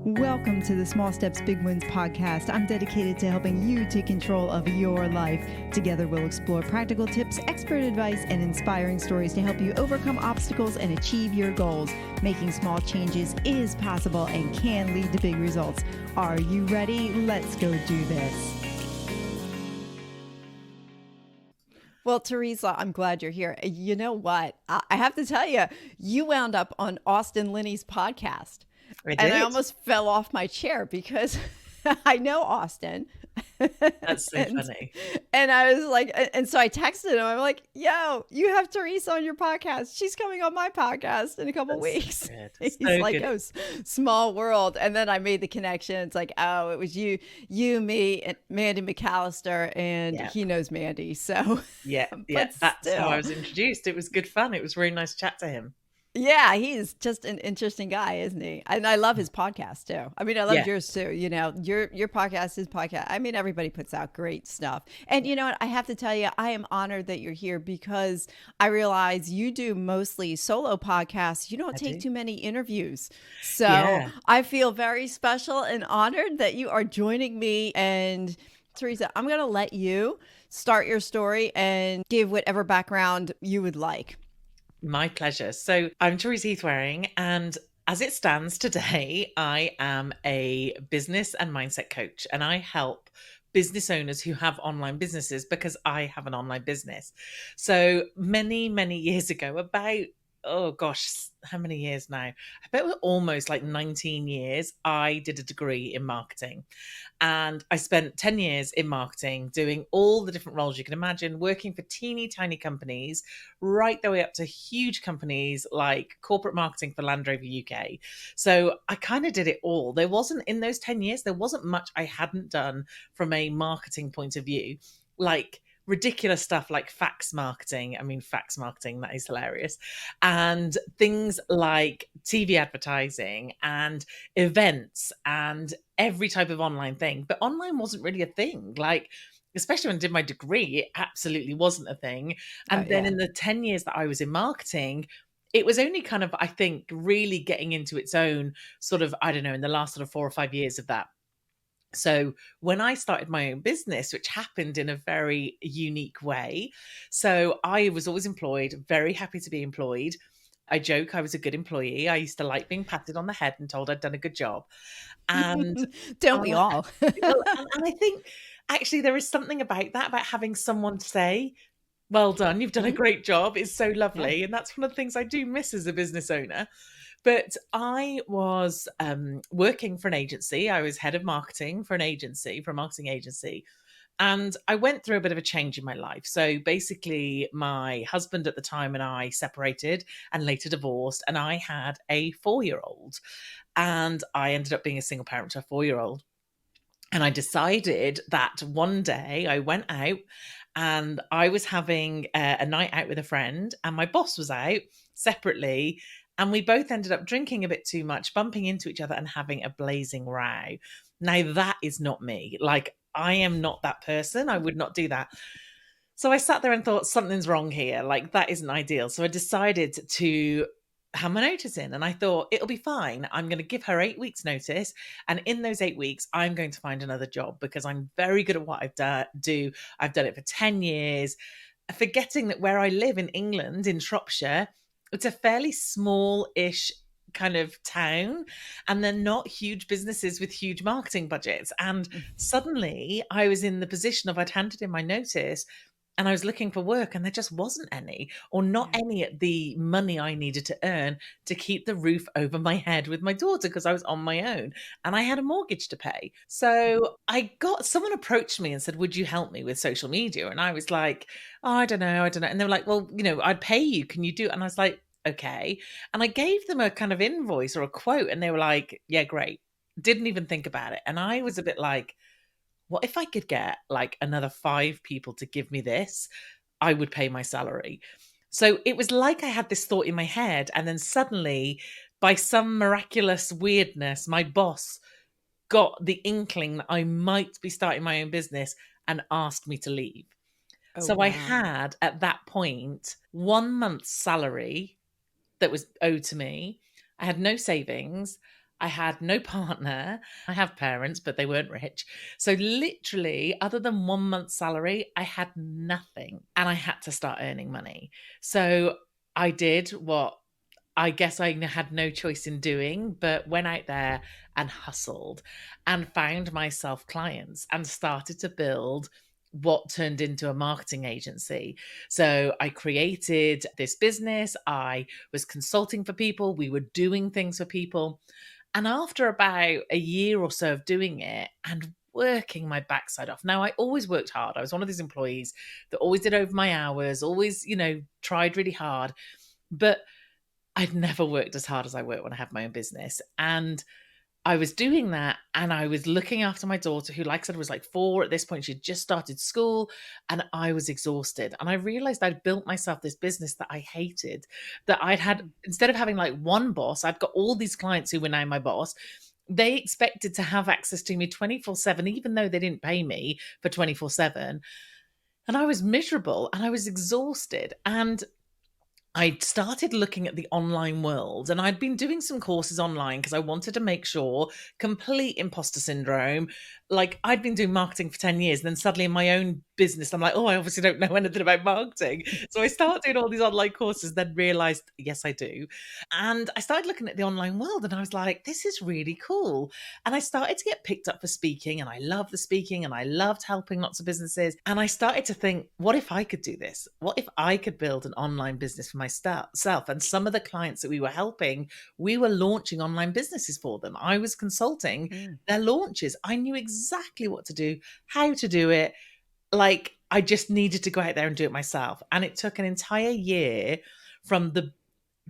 Welcome to the Small Steps, Big Wins podcast. I'm dedicated to helping you take control of your life. Together, we'll explore practical tips, expert advice, and inspiring stories to help you overcome obstacles and achieve your goals. Making small changes is possible and can lead to big results. Are you ready? Let's go do this. Well, Teresa, I'm glad you're here. You know what? I have to tell you, you wound up on Austin Linney's podcast. And I almost fell off my chair because I know Austin. That's so funny. And I was like, and so I texted him. I'm like, yo, you have Teresa on your podcast. She's coming on my podcast in a couple weeks. So He's like, oh, small world. And then I made the connection. It's like, oh, it was you, me, and Mandy McAllister, and he knows Mandy. So that's how I was introduced. It was good fun. It was really nice to chat to him. Yeah, he's just an interesting guy, isn't he? And I love his podcast too. I mean, I love yours too. You know, your podcast, his podcast. I mean, everybody puts out great stuff. And you know what? I have to tell you, I am honored that you're here because I realize you do mostly solo podcasts. You don't take too many interviews. So I feel very special and honored that you are joining me. And Teresa, I'm going to let you start your story and give whatever background you would like. My pleasure. So I'm Teresa Heath-Wearing, and as it stands today, I am a business and mindset coach, and I help business owners who have online businesses because I have an online business. So many, many years ago, about how many years now? I bet we're almost like 19 years. I did a degree in marketing, and I spent 10 years in marketing doing all the different roles you can imagine, working for teeny tiny companies, right the way up to huge companies like corporate marketing for Land Rover UK. So I kind of did it all. There wasn't, in those 10 years, there wasn't much I hadn't done from a marketing point of view. Like ridiculous stuff like fax marketing. I mean, fax marketing, that is hilarious. And things like TV advertising and events and every type of online thing. But online wasn't really a thing. Like, especially when I did my degree, it absolutely wasn't a thing. And then in the 10 years that I was in marketing, it was only kind of, I think, really getting into its own sort of, I don't know, in the last sort of 4 or 5 years of that. So when I started my own business, which happened in a very unique way, so I was always employed, very happy to be employed. I joke I was a good employee. I used to like being patted on the head and told I'd done a good job. And don't we all? and I think actually there is something about that, about having someone say, well done, you've done a great job. It's so lovely. And that's one of the things I do miss as a business owner. But I was working for an agency. I was head of marketing for an agency, for a marketing agency. And I went through a bit of a change in my life. So basically, my husband at the time and I separated and later divorced. And I had a 4-year-old. And I ended up being a single parent to a 4-year-old. And I decided that one day I went out and I was having a night out with a friend, and my boss was out separately. And we both ended up drinking a bit too much, bumping into each other and having a blazing row. Now, that is not me. Like, I am not that person. I would not do that. So I sat there and thought, something's wrong here. Like, that isn't ideal. So I decided to hand my notice in, and I thought, it'll be fine. I'm going to give her 8 weeks notice. And in those 8 weeks, I'm going to find another job because I'm very good at what I do. I've done it for 10 years, forgetting that where I live in England, in Shropshire, it's a fairly small-ish kind of town, and they're not huge businesses with huge marketing budgets. And suddenly I was in the position of, I'd handed in my notice and I was looking for work, and there just wasn't any, or not any at the money I needed to earn to keep the roof over my head with my daughter, because I was on my own and I had a mortgage to pay. So someone approached me and said, would you help me with social media? And I was like, oh, I don't know. And they were like, well, I'd pay you. Can you do it? And I was like, okay. And I gave them a kind of invoice or a quote, and they were like, yeah, great. Didn't even think about it. And I was a bit like, what if I could get like another 5 people to give me this? I would pay my salary. So it was like I had this thought in my head, and then suddenly, by some miraculous weirdness, my boss got the inkling that I might be starting my own business and asked me to leave. Wow. I had at that point 1 month's salary that was owed to me. I had no savings. I had no partner. I have parents, but they weren't rich. So literally, other than 1 month's salary, I had nothing and I had to start earning money. So I did what I guess I had no choice in doing, but went out there and hustled and found myself clients and started to build what turned into a marketing agency. So I created this business. I was consulting for people. We were doing things for people. And after about a year or so of doing it and working my backside off, now I always worked hard. I was one of these employees that always did over my hours, always, tried really hard. But I'd never worked as hard as I work when I have my own business. And I was doing that and I was looking after my daughter, who, like I said, was like 4 at this point. She'd just started school and I was exhausted. And I realized I'd built myself this business that I hated, that I'd had, instead of having like one boss, I've got all these clients who were now my boss. They expected to have access to me 24/7, even though they didn't pay me for 24/7. And I was miserable and I was exhausted. And I started looking at the online world, and I'd been doing some courses online because I wanted to make sure, complete imposter syndrome. Like, I'd been doing marketing for 10 years. And then suddenly in my own business, I'm like, oh, I obviously don't know anything about marketing. So I started doing all these online courses, then realized, yes, I do. And I started looking at the online world and I was like, this is really cool. And I started to get picked up for speaking, and I loved the speaking and I loved helping lots of businesses. And I started to think, what if I could do this? What if I could build an online business for myself? And some of the clients that we were helping, we were launching online businesses for them. I was consulting Mm. their launches. I knew exactly what to do, how to do it. Like, I just needed to go out there and do it myself. And it took an entire year from the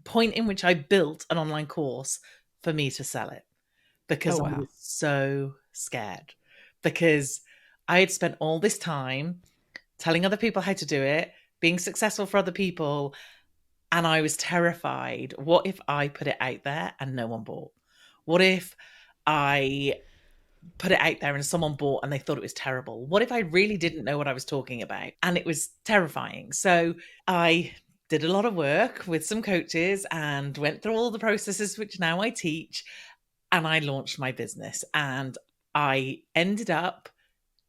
point in which I built an online course for me to sell it, Oh, because I wow. was so scared, because I had spent all this time telling other people how to do it, being successful for other people, and I was terrified. What if I put it out there and no one bought? What if I put it out there and someone bought and they thought it was terrible? What if I really didn't know what I was talking about? And it was terrifying. So I did a lot of work with some coaches and went through all the processes, which now I teach. And I launched my business, and I ended up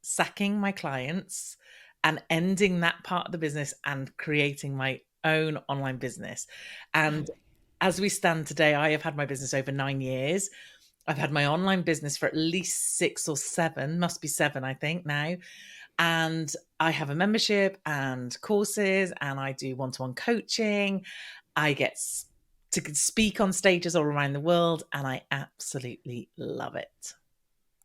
sacking my clients and ending that part of the business and creating my own online business. And as we stand today, I have had my business over 9 years. I've had my online business for at least 6 or 7, must be 7, I think now. And I have a membership and courses, and I do one-to-one coaching. I get to speak on stages all around the world, and I absolutely love it.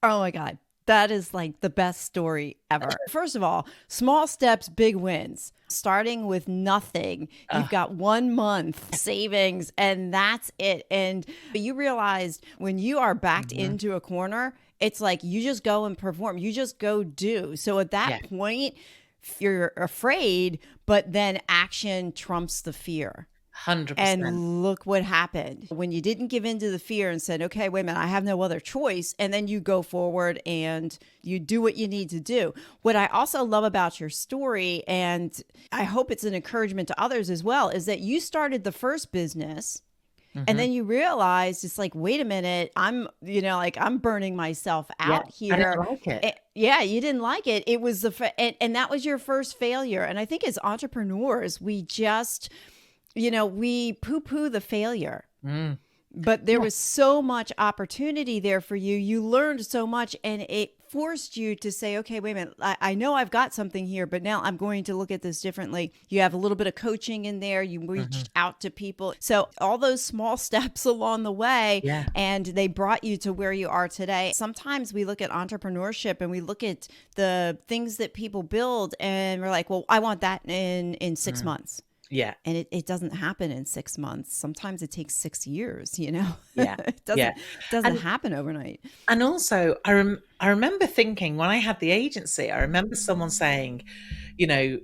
Oh my God. That is like the best story ever. First of all, small steps, big wins. Starting with nothing, you've got 1 month savings, and that's it. And you realized when you are backed Mhm. into a corner, it's like you just go and perform, you just go do. So at Yeah, that point, you're afraid, but then action trumps the fear. 100%. And look what happened when you didn't give in to the fear and said, okay, wait a minute, I have no other choice. And then you go forward and you do what you need to do. What I also love about your story, and I hope it's an encouragement to others as well, is that you started the first business and Mhm. then you realized it's like, wait a minute, I'm burning myself Yeah, out I didn't here. like it. Yeah, you didn't like it. It was and that was your first failure. And I think as entrepreneurs, we poo poo the failure, Mm. but there Yeah, was so much opportunity there for you. You learned so much, and it forced you to say, okay, wait a minute. I know I've got something here, but now I'm going to look at this differently. You have a little bit of coaching in there. You mhm. reached out to people. So all those small steps along the way, Yeah, and they brought you to where you are today. Sometimes we look at entrepreneurship and we look at the things that people build and we're like, well, I want that in 6 months. yeah, And it doesn't happen in 6 months. Sometimes it takes 6 years, you know? yeah, It yeah. doesn't And happen overnight. also, I remember thinking when I had the agency, I remember someone saying, you know,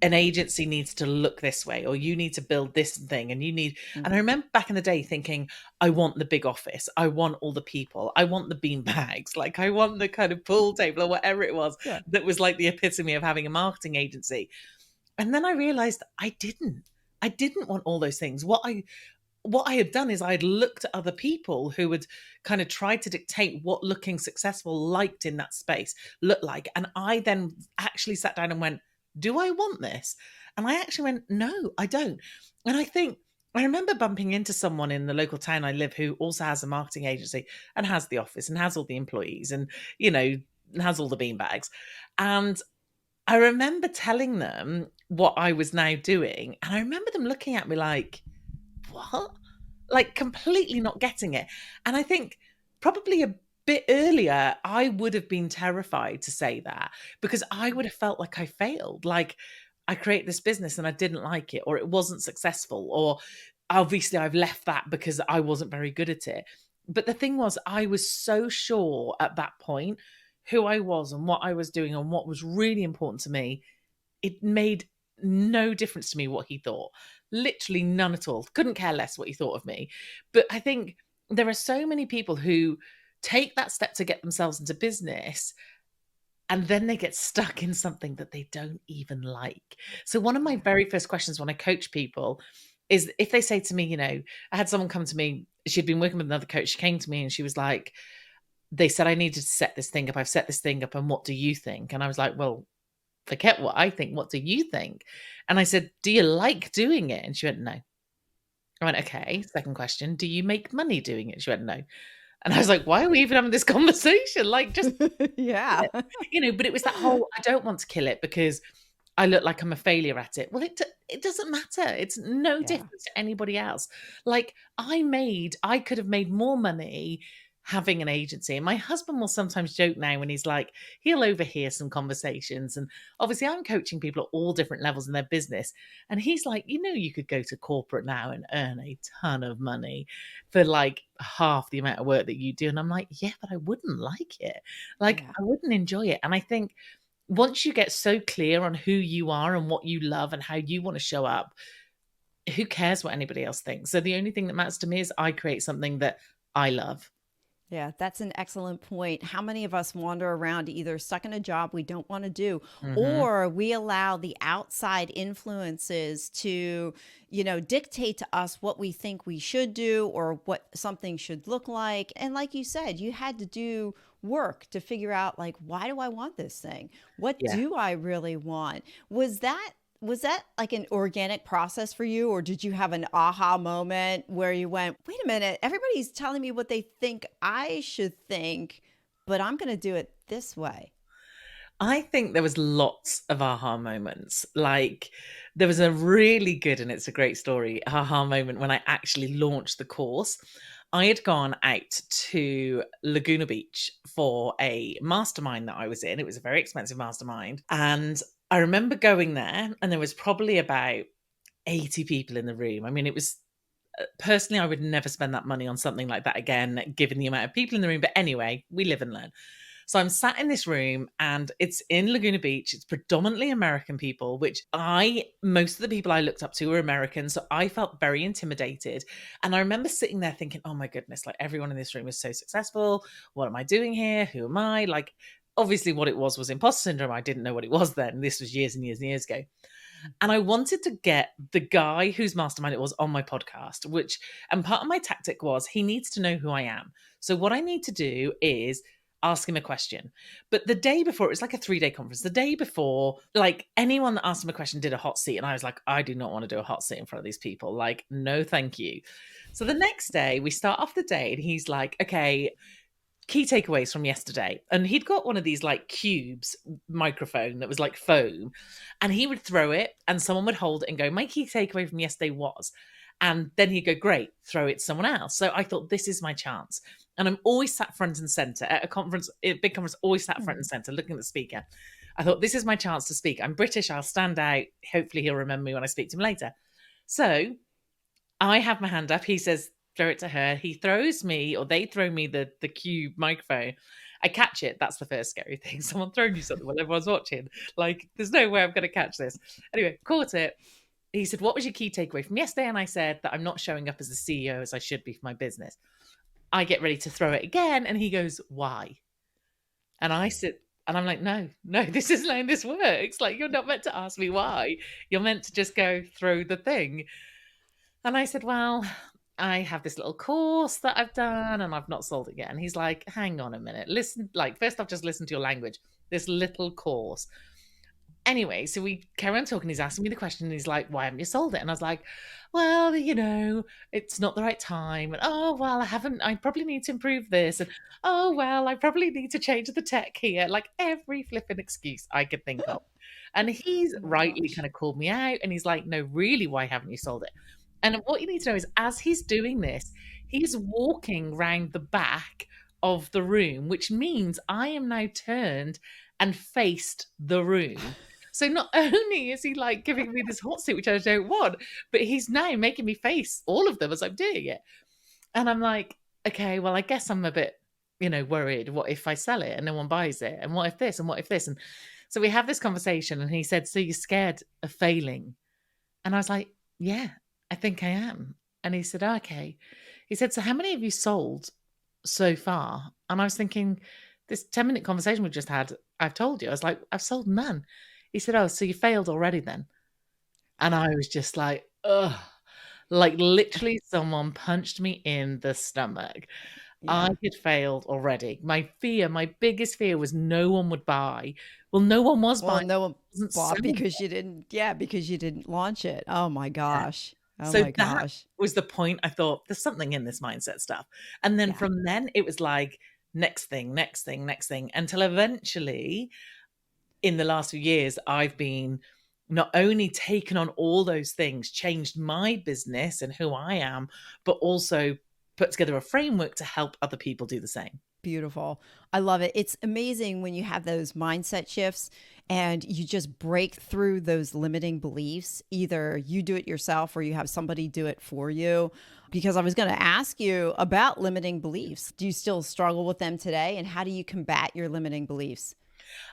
an agency needs to look this way, or you need to build this thing, and I Mhm. remember back in the day thinking, I want the big office, I want all the people, I want the bean bags, like I want the kind of pool table or whatever it was Yeah. that was like the epitome of having a marketing agency. And then I realized I didn't want all those things. what I had done is I had looked at other people who had kind of tried to dictate what looking successful liked in that space looked like. And I then actually sat down and went, do I want this? And I actually went, no, I don't. And I remember bumping into someone in the local town I live who also has a marketing agency and has the office and has all the employees and, has all the beanbags. And I remember telling them what I was now doing. And I remember them looking at me like, what? Like completely not getting it. And I think probably a bit earlier, I would have been terrified to say that because I would have felt like I failed. Like I created this business and I didn't like it, or it wasn't successful, or obviously I've left that because I wasn't very good at it. But the thing was, I was so sure at that point who I was and what I was doing and what was really important to me. It made no difference to me what he thought. Literally none at all. Couldn't care less what he thought of me. But I think there are so many people who take that step to get themselves into business and then they get stuck in something that they don't even like. So one of my very first questions when I coach people is if they say to me, I had someone come to me, she'd been working with another coach, she came to me and she was like, they said I needed to set this thing up. I've set this thing up and what do you think? And I was like, well, forget what I think. What do you think? And I said, do you like doing it? And she went, no. I went, okay. Second question, do you make money doing it? She went, no. And I was like, why are we even having this conversation? Like, just, Yeah. but it was that whole, I don't want to kill it because I look like I'm a failure at it. Well, it doesn't matter. It's no Yeah. difference to anybody else. Like I could have made more money having an agency. And my husband will sometimes joke now when he's like, he'll overhear some conversations. And obviously I'm coaching people at all different levels in their business. And he's like, you could go to corporate now and earn a ton of money for like half the amount of work that you do. And I'm like, yeah, but I wouldn't like it. Like Yeah. I wouldn't enjoy it. And I think once you get so clear on who you are and what you love and how you want to show up, who cares what anybody else thinks? So the only thing that matters to me is I create something that I love. Yeah, that's an excellent point. How many of us wander around either stuck in a job we don't want to do, Mhm. or we allow the outside influences to, dictate to us what we think we should do or what something should look like. And like you said, you had to do work to figure out like, why do I want this thing? What Yeah. do I really want? Was that like an organic process for you, or did you have an aha moment where you went, wait a minute, everybody's telling me what they think I should think, but I'm going to do it this way? I think there was lots of aha moments. Like there was a really good, and it's a great story, aha moment when I actually launched the course. I had gone out to Laguna Beach for a mastermind that I was in. It was a very expensive mastermind. And I remember going there, and there was probably about 80 people in the room. I mean, it was personally, I would never spend that money on something like that again, given the amount of people in the room. But anyway, we live and learn. So I'm sat in this room and it's in Laguna Beach. It's predominantly American people, which most of the people I looked up to were American. So I felt very intimidated. And I remember sitting there thinking, oh my goodness, like everyone in this room is so successful. What am I doing here? Who am I? Like, obviously, what it was imposter syndrome. I didn't know what it was then. This was years and years and years ago. And I wanted to get the guy whose mastermind it was on my podcast, and part of my tactic was he needs to know who I am. So what I need to do is ask him a question. But the day before, it was like a 3-day conference. The day before, like anyone that asked him a question did a hot seat. And I was like, I do not want to do a hot seat in front of these people. Like, no, thank you. So the next day, we start off the day and he's like, okay, key takeaways from yesterday. And he'd got one of these like cubes microphone that was like foam, and he would throw it and someone would hold it and go, my key takeaway from yesterday was, and then he'd go, great, throw it to someone else. So I thought, this is my chance. And I'm always sat front and center at a conference, a big conference, always sat front and center looking at the speaker. I thought, this is my chance to speak. I'm British, I'll stand out. Hopefully he'll remember me when I speak to him later. So I have my hand up. He says, throw it to her. He throws me, or they throw me the cube microphone. I catch it. That's the first scary thing. Someone throwing you something while everyone's watching. Like, there's no way I'm going to catch this. Anyway, caught it. He said, what was your key takeaway from yesterday? And I said that I'm not showing up as the CEO as I should be for my business. I get ready to throw it again. And he goes, why? And I sit, and I'm like, no, this isn't how this works. Like, you're not meant to ask me why. You're meant to just go throw the thing. And I said, well, I have this little course that I've done and I've not sold it yet. And he's like, hang on a minute. Listen, like, first off, just listen to your language. This little course. Anyway, so we carry on talking. He's asking me the question and he's like, why haven't you sold it? And I was like, well, it's not the right time. And oh, well, I probably need to improve this. And oh, well, I probably need to change the tech here. Like every flipping excuse I could think of. And he's Oh my rightly gosh. kind of called me out and he's like, no, really, why haven't you sold it? And what you need to know is as he's doing this, he's walking round the back of the room, which means I am now turned and faced the room. So not only is he like giving me this hot seat, which I don't want, but he's now making me face all of them as I'm doing it. And I'm like, okay, well, I guess I'm a bit, worried. What if I sell it and no one buys it? And what if this? And what if this? And so we have this conversation and he said, so you're scared of failing? And I was like, yeah, I think I am. And he said, okay. He said, so how many have you sold so far? And I was thinking, this 10-minute conversation we just had, I've told you. I was like, I've sold none. He said, oh, so you failed already then? And I was just like, ugh. Like literally someone punched me in the stomach. I Yeah. had failed already. My biggest fear was no one would buy. Well, no one was Well, buying. no one It wasn't bought selling. because you didn't launch it. Oh my gosh. Oh So my that gosh. was the point. I thought there's something in this mindset stuff. And then Yeah. from then it was like next thing, next thing, next thing, until eventually in the last few years, I've been not only taken on all those things, changed my business and who I am, but also put together a framework to help other people do the same. Beautiful. I love it. It's amazing when you have those mindset shifts and you just break through those limiting beliefs. Either you do it yourself or you have somebody do it for you. Because I was going to ask you about limiting beliefs. Do you still struggle with them today? And how do you combat your limiting beliefs?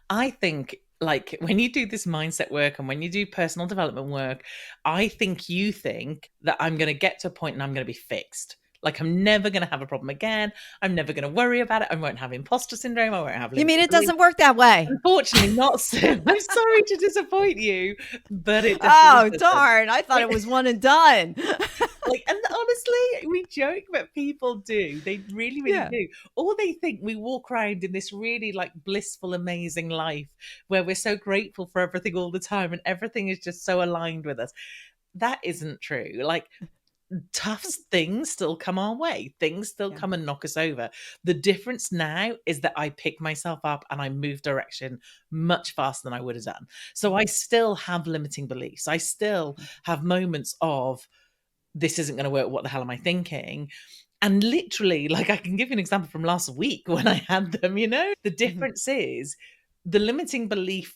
I think like when you do this mindset work and when you do personal development work, I think you think that I'm going to get to a point and I'm going to be fixed. Like I'm never going to have a problem again. I'm never going to worry about it. I won't have imposter syndrome. I won't have You mean limiting it beliefs. doesn't work that way? Unfortunately, not so. I'm sorry to disappoint you, but it definitely Oh, doesn't. darn. I thought it was one and done. Like, and honestly, we joke, but people do. They really, really Yeah. do. Or they think we walk around in this really like blissful, amazing life where we're so grateful for everything all the time and everything is just so aligned with us. That isn't true. Like, tough things still come our way. Things still Yeah. come and knock us over. The difference now is that I pick myself up and I move direction much faster than I would have done. So I still have limiting beliefs. I still have moments of this isn't going to work. What the hell am I thinking? And literally, like I can give you an example from last week when I had them, the Mhm. difference is the limiting belief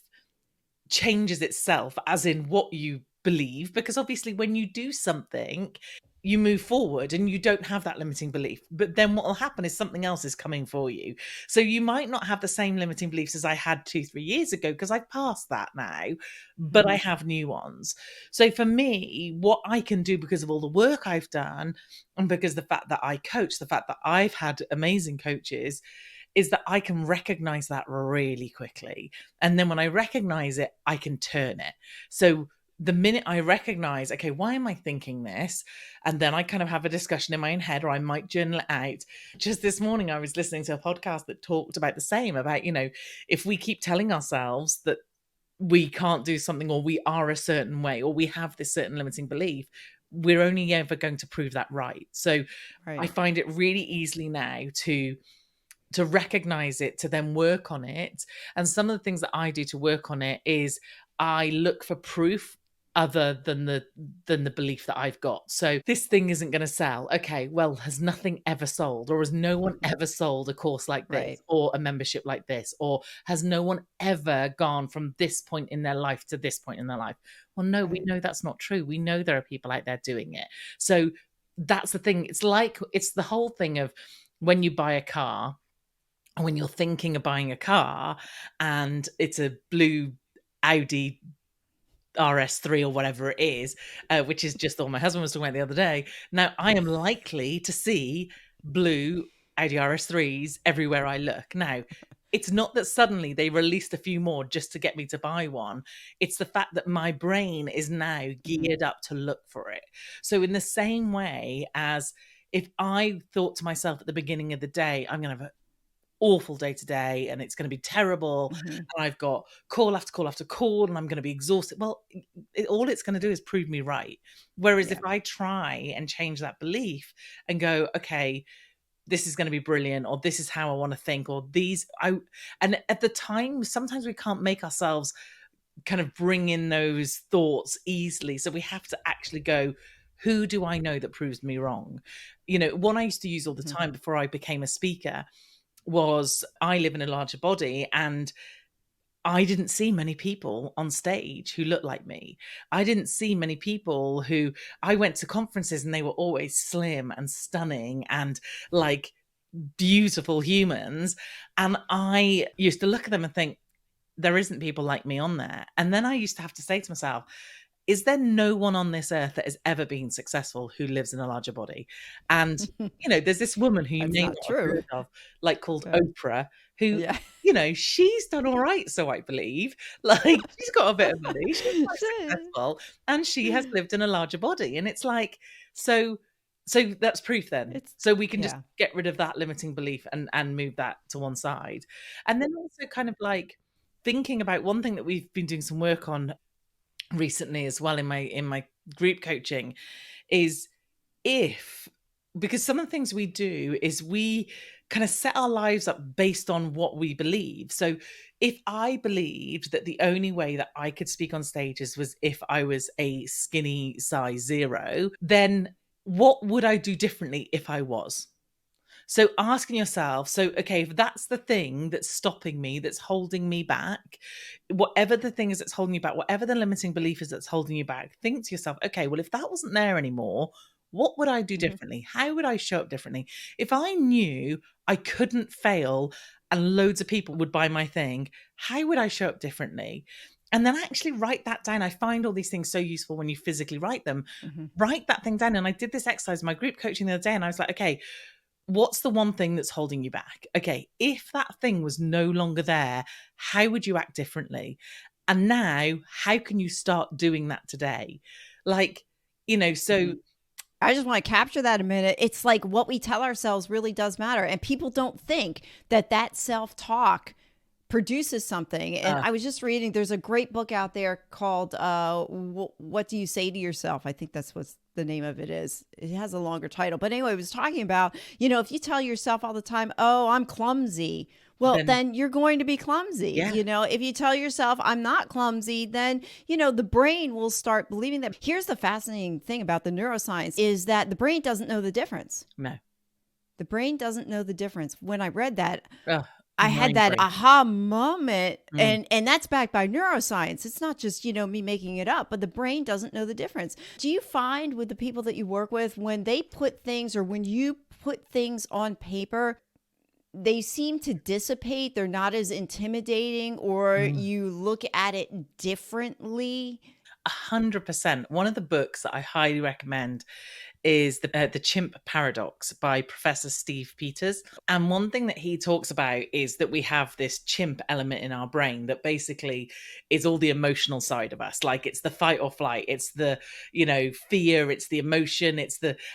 changes itself as in what you believe, because obviously when you do something you move forward and you don't have that limiting belief, but then what will happen is something else is coming for you. So you might not have the same limiting beliefs as I had 2-3 years ago because I've passed that now, but I Mhm. have new ones. So for me, what I can do because of all the work I've done and because the fact that I coach, the fact that I've had amazing coaches, is that I can recognize that really quickly. And then when I recognize it, I can turn it. So the minute I recognize, okay, why am I thinking this? And then I kind of have a discussion in my own head, or I might journal it out. Just this morning, I was listening to a podcast that talked about the same about, if we keep telling ourselves that we can't do something or we are a certain way or we have this certain limiting belief, we're only ever going to prove that right. So I Right. find it really easily now to recognize it, to then work on it. And some of the things that I do to work on it is I look for proof other than the belief that I've got. So this thing isn't going to sell. Okay, well, has nothing ever sold, or has no one Mhm. ever sold a course like this Right. or a membership like this, or has no one ever gone from this point in their life to this point in their life? Well, no, we Right. know that's not true. We know there are people out there doing it. So that's the thing. It's the whole thing of when you buy a car, when you're thinking of buying a car and it's a blue Audi RS3 or whatever it is, which is just all my husband was talking about the other day. Now, I am likely to see blue Audi RS3s everywhere I look. Now, it's not that suddenly they released a few more just to get me to buy one. It's the fact that my brain is now geared up to look for it. So in the same way as if I thought to myself at the beginning of the day, I'm going to have an awful day today and it's going to be terrible, Mhm. and I've got call after call after call and I'm going to be exhausted. Well, all it's going to do is prove me right. Whereas if Yeah. I try and change that belief and go, okay, this is going to be brilliant, or this is how I want to think, or and at the time, sometimes we can't make ourselves kind of bring in those thoughts easily. So we have to actually go, who do I know that proves me wrong? One I used to use all the Mhm. time before I became a speaker was, I live in a larger body and I didn't see many people on stage who looked like me. I didn't see many people who I went to conferences and they were always slim and stunning and like beautiful humans. And I used to look at them and think, there isn't people like me on there. And then I used to have to say to myself, is there no one on this earth that has ever been successful who lives in a larger body? And, there's this woman who you That's may not not have true. heard of, like called Yeah. Oprah, who, Yeah. she's done all right, so I believe. Like, she's got a bit of money, she's quite Shit. successful, and she has lived in a larger body. And it's like, so so that's proof then. It's So we can just yeah. get rid of that limiting belief and move that to one side. And then also kind of like thinking about one thing that we've been doing some work on recently as well in my group coaching is, if because some of the things we do is we kind of set our lives up based on what we believe. So if I believed that the only way that I could speak on stages was if I was a skinny size 0, then what would I do differently if I was? So asking yourself, so, okay, if that's the thing that's stopping me, that's holding me back, whatever the thing is that's holding you back, whatever the limiting belief is that's holding you back, think to yourself, okay, well, if that wasn't there anymore, what would I do Mhm. differently? How would I show up differently? If I knew I couldn't fail and loads of people would buy my thing, how would I show up differently? And then actually write that down. I find all these things so useful when you physically write them. Mhm. Write that thing down. And I did this exercise in my group coaching the other day, and I was like, okay, what's the one thing that's holding you back? Okay, if that thing was no longer there, how would you act differently? And now, how can you start doing that today? Like, so Mhm. I just want to capture that a minute. It's like what we tell ourselves really does matter. And people don't think that that self talk produces something. And uh, I was just reading, there's a great book out there called What Do You Say to Yourself? I think that's what the name of it is. It has a longer title. But anyway, it was talking about, if you tell yourself all the time, oh, I'm clumsy. Well, then then you're going to be clumsy. yeah, If you tell yourself, I'm not clumsy, then, the brain will start believing that. Here's the fascinating thing about the neuroscience is that the brain doesn't know the difference. no, The brain doesn't know the difference. When I read that, uh, I had mind that brain. aha moment, Mm. and that's backed by neuroscience. It's not just, me making it up, but the brain doesn't know the difference. Do you find with the people that you work with, when they put things or when you put things on paper, they seem to dissipate, they're not as intimidating, or Mm. you look at it differently? 100%. One of the books that I highly recommend is the Chimp Paradox by Professor Steve Peters. And one thing that he talks about is that we have this chimp element in our brain that basically is all the emotional side of us. Like, it's the fight or flight, it's the, fear, it's the emotion,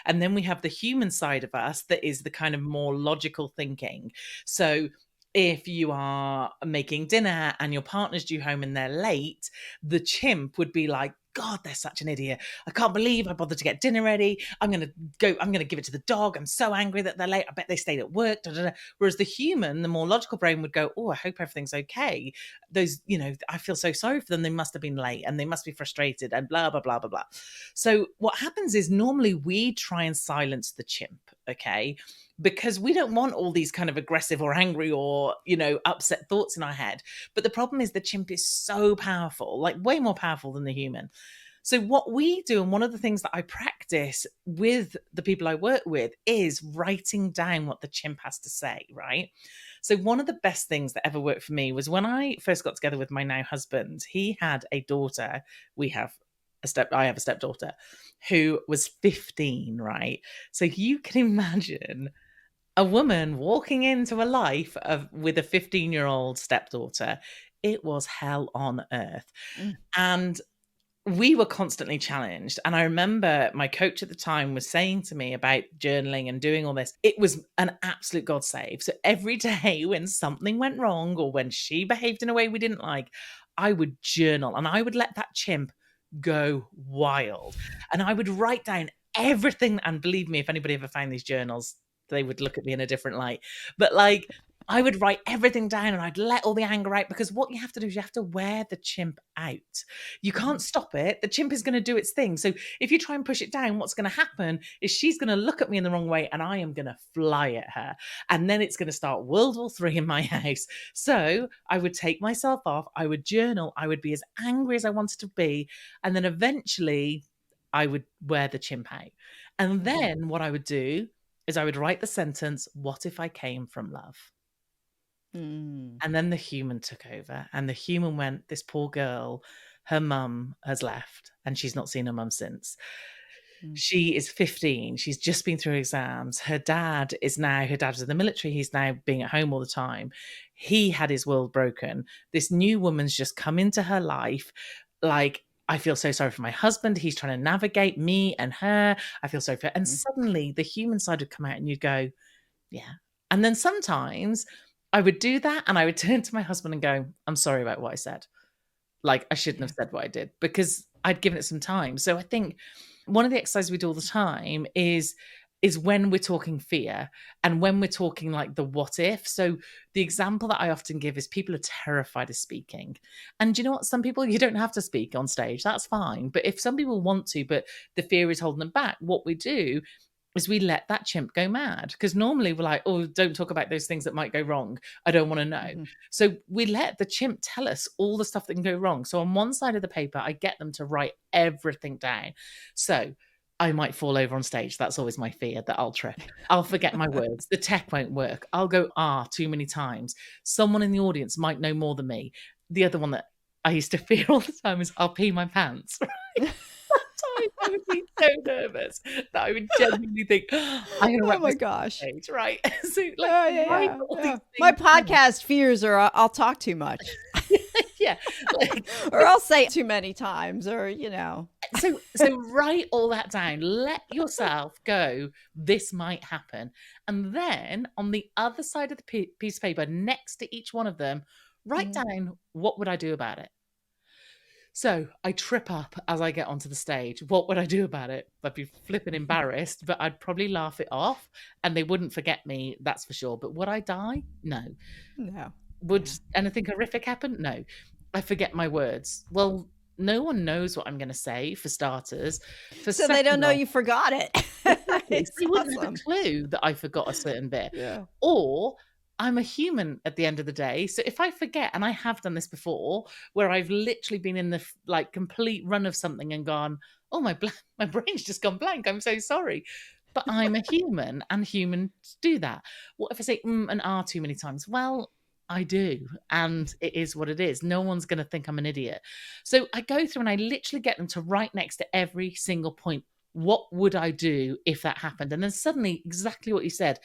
and then we have the human side of us that is the kind of more logical thinking. So if you are making dinner and your partner's due home and they're late, the chimp would be like, God, they're such an idiot. I can't believe I bothered to get dinner ready. I'm going to give it to the dog. I'm so angry that they're late. I bet they stayed at work. Da, da, da. Whereas the human, the more logical brain would go, oh, I hope everything's okay. Those, I feel so sorry for them. They must have been late and they must be frustrated and blah, blah, blah, blah, blah. So what happens is normally we try and silence the chimp, okay? Because we don't want all these kind of aggressive or angry or, upset thoughts in our head. But the problem is the chimp is so powerful, like way more powerful than the human. So what we do, and one of the things that I practice with the people I work with, is writing down what the chimp has to say, right? So one of the best things that ever worked for me was when I first got together with my now husband. He had a daughter. I have a stepdaughter who was 15, right? So you can imagine a woman walking into a life with a 15-year-old stepdaughter, it was hell on earth. Mm. And we were constantly challenged. And I remember my coach at the time was saying to me about journaling and doing all this. It was an absolute God save. So every day when something went wrong or when she behaved in a way we didn't like, I would journal and I would let that chimp go wild. And I would write down everything. And believe me, if anybody ever found these journals, they would look at me in a different light. But like, I would write everything down and I'd let all the anger out, because what you have to do is you have to wear the chimp out. You can't stop it. The chimp is going to do its thing. So if you try and push it down, what's going to happen is she's going to look at me in the wrong way and I am going to fly at her. And then it's going to start World War III in my house. So I would take myself off. I would journal. I would be as angry as I wanted to be. And then eventually I would wear the chimp out. And then what I would do is I would write the sentence, "What if I came from love?" Mm. And then the human took over, and the human went, "This poor girl, her mum has left and she's not seen her mum since. She is 15. She's just been through exams. Her dad was in the military. He's now being at home all the time. He had his world broken. This new woman's just come into her life. Like, I feel so sorry for my husband. He's trying to navigate me and her. I feel sorry for her." And suddenly the human side would come out and you'd go, yeah. And then sometimes I would do that and I would turn to my husband and go, "I'm sorry about what I said. Like, I shouldn't have said what I did," because I'd given it some time. So I think one of the exercises we do all the time is when we're talking fear and when we're talking like the what if. So the example that I often give is people are terrified of speaking. And you know what? Some people, you don't have to speak on stage. That's fine. But if some people want to, but the fear is holding them back, what we do is we let that chimp go mad. Because normally we're like, "Oh, don't talk about those things that might go wrong. I don't want to know." So we let the chimp tell us all the stuff that can go wrong. So on one side of the paper, I get them to write everything down. So I might fall over on stage. That's always my fear, that I'll trip. I'll forget my words. The tech won't work. I'll go too many times. Someone in the audience might know more than me. The other one that I used to fear all the time is I'll pee my pants. Sometimes I would be so nervous that I would genuinely think, "I'm going to Oh wrap my this gosh. stage," right? So, like, Oh, write yeah, all yeah, these yeah. My things down. podcast fears are I'll talk too much Yeah, like, or I'll say too many times or, you know. so write all that down. Let yourself go, "This might happen." And then on the other side of the piece of paper, next to each one of them, write down, "What would I do about it?" So I trip up as I get onto the stage. What would I do about it? I'd be flipping embarrassed, but I'd probably laugh it off and they wouldn't forget me, that's for sure. But would I die? No. No. Would Yeah. anything horrific happen? No. I forget my words. Well, no one knows what I'm going to say, for starters. For So they don't second know off, you forgot it. exactly. So It's they wouldn't have a awesome. clue that I forgot a certain bit. Yeah. Or I'm a human at the end of the day. So if I forget, and I have done this before, where I've literally been in the like complete run of something and gone, "Oh, my brain's just gone blank. I'm so sorry." But I'm a human and humans do that. What if I say and too many times? Well, I do. And it is what it is. No one's going to think I'm an idiot. So I go through and I literally get them to write next to every single point, what would I do if that happened? And then suddenly, exactly what you said,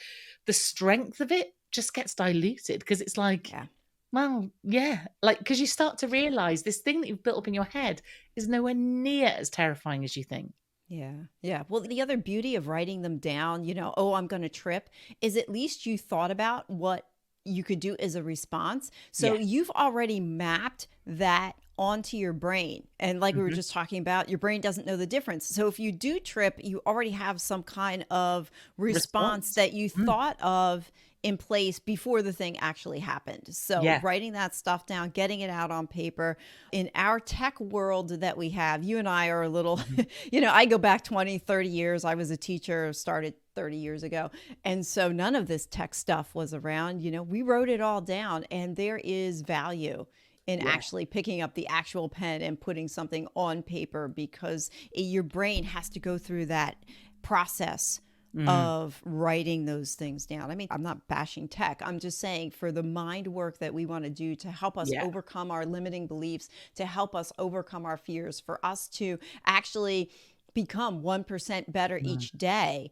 the strength of it just gets diluted, because it's like, Yeah. well, yeah, like, because you start to realize this thing that you've built up in your head is nowhere near as terrifying as you think. Yeah. Yeah. Well, the other beauty of writing them down, oh, I'm going to trip, is at least you thought about what you could do as a response. So Yeah. you've already mapped that onto your brain. And like we were just talking about, your brain doesn't know the difference. So if you do trip, you already have some kind of response Response. that you thought of in place before the thing actually happened. So Yeah. writing that stuff down, getting it out on paper. In our tech world that we have, you and I are a little, I go back 20, 30 years. I was a teacher, started 30 years ago. And so none of this tech stuff was around. We wrote it all down, and there is value in Yeah. actually picking up the actual pen and putting something on paper, because your brain has to go through that process of writing those things down. I mean, I'm not bashing tech. I'm just saying, for the mind work that we want to do to help us Yeah. overcome our limiting beliefs, to help us overcome our fears, for us to actually become 1% better each day,